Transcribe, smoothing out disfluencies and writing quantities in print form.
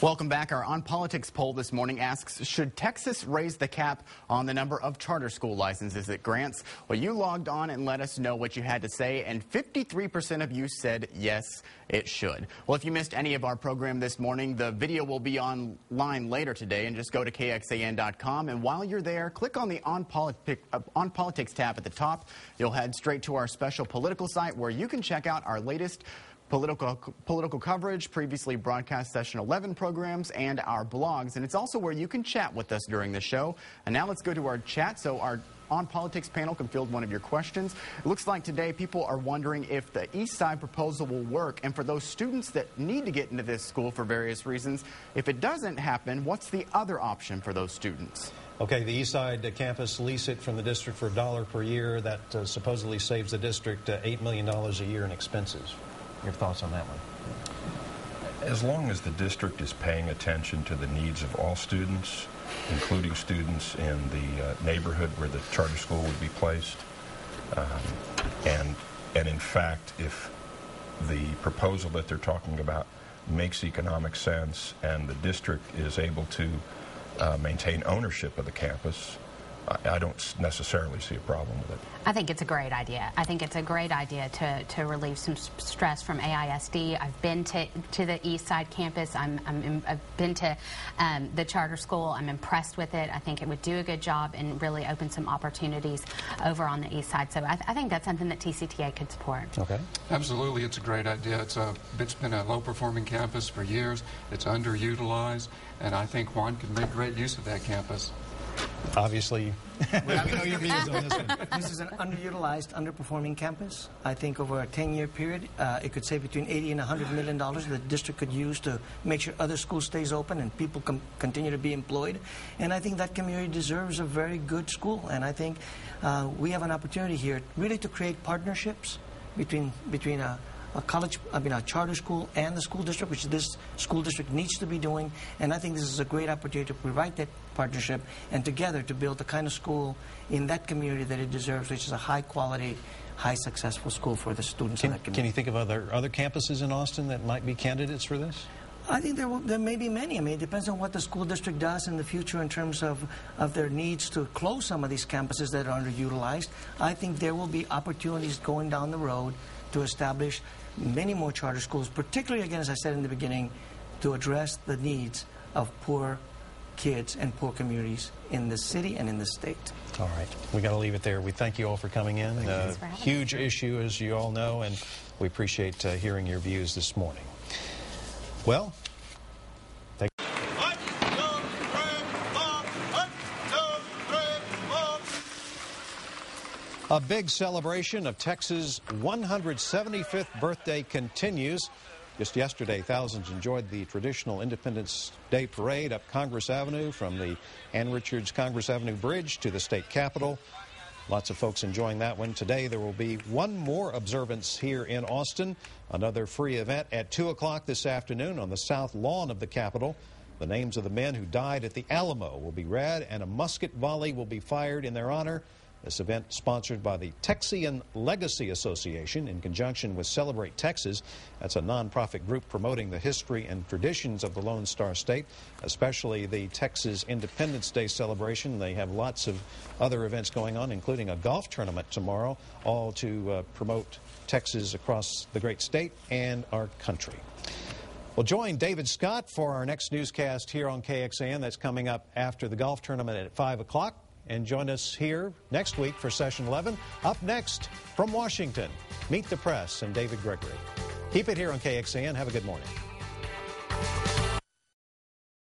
Welcome back. Our On Politics poll this morning asks, should Texas raise the cap on the number of charter school licenses it grants? Well, you logged on and let us know what you had to say, and 53% of you said yes, it should. Well, if you missed any of our program this morning, the video will be online later today, and just go to KXAN.com. And while you're there, click on the On Politics tab at the top. You'll head straight to our special political site where you can check out our latest political coverage, previously broadcast Session 11 programs, and our blogs. And it's also where you can chat with us during the show. And now let's go to our chat so our On Politics panel can field one of your questions. It looks like today people are wondering if the East Side proposal will work. And for those students that need to get into this school for various reasons, if it doesn't happen, what's the other option for those students? Okay, the East Side campus, lease it from the district for $1 per year. That supposedly saves the district $8 million a year in expenses. Your thoughts on that one? As long as the district is paying attention to the needs of all students, including students in the neighborhood where the charter school would be placed, and in fact, if the proposal that they're talking about makes economic sense and the district is able to maintain ownership of the campus, I don't necessarily see a problem with it. I think it's a great idea. I think it's a great idea to relieve some stress from AISD. I've been to the East Side campus. I've been to the charter school. I'm impressed with it. I think it would do a good job and really open some opportunities over on the East Side. So I think that's something that TCTA could support. Okay. Absolutely, it's a great idea. It's been a low-performing campus for years. It's underutilized, and I think Juan could make great use of that campus. Obviously, let me know your views on this one. This is an underutilized, underperforming campus. I think over a 10-year period, it could save between $80 and $100 million that the district could use to make sure other schools stays open and people continue to be employed. And I think that community deserves a very good school. And I think we have an opportunity here really to create partnerships between a charter school and the school district, which this school district needs to be doing. And I think this is a great opportunity to provide that partnership and together to build the kind of school in that community that it deserves, which is a high-quality, high-successful school for the students in that community. Can you think of other campuses in Austin that might be candidates for this? I think there may be many. I mean, it depends on what the school district does in the future in terms of their needs to close some of these campuses that are underutilized. I think there will be opportunities going down the road to establish many more charter schools, particularly, again, as I said in the beginning, to address the needs of poor kids and poor communities in the city and in the state. All right. We got to leave it there. We thank you all for coming in. Huge issue, as you all know, and we appreciate hearing your views this morning. Well, a big celebration of Texas' 175th birthday continues. Just yesterday, thousands enjoyed the traditional Independence Day parade up Congress Avenue from the Ann Richards Congress Avenue Bridge to the state capitol. Lots of folks enjoying that one. Today, there will be one more observance here in Austin, another free event at 2 o'clock this afternoon on the south lawn of the Capitol. The names of the men who died at the Alamo will be read, and a musket volley will be fired in their honor. This event sponsored by the Texian Legacy Association in conjunction with Celebrate Texas. That's a nonprofit group promoting the history and traditions of the Lone Star State, especially the Texas Independence Day celebration. They have lots of other events going on, including a golf tournament tomorrow, all to promote Texas across the great state and our country. We'll join David Scott for our next newscast here on KXAN. That's coming up after the golf tournament at 5 o'clock. And join us here next week for Session 11. Up next, from Washington, Meet the Press and David Gregory. Keep it here on KXAN. Have a good morning.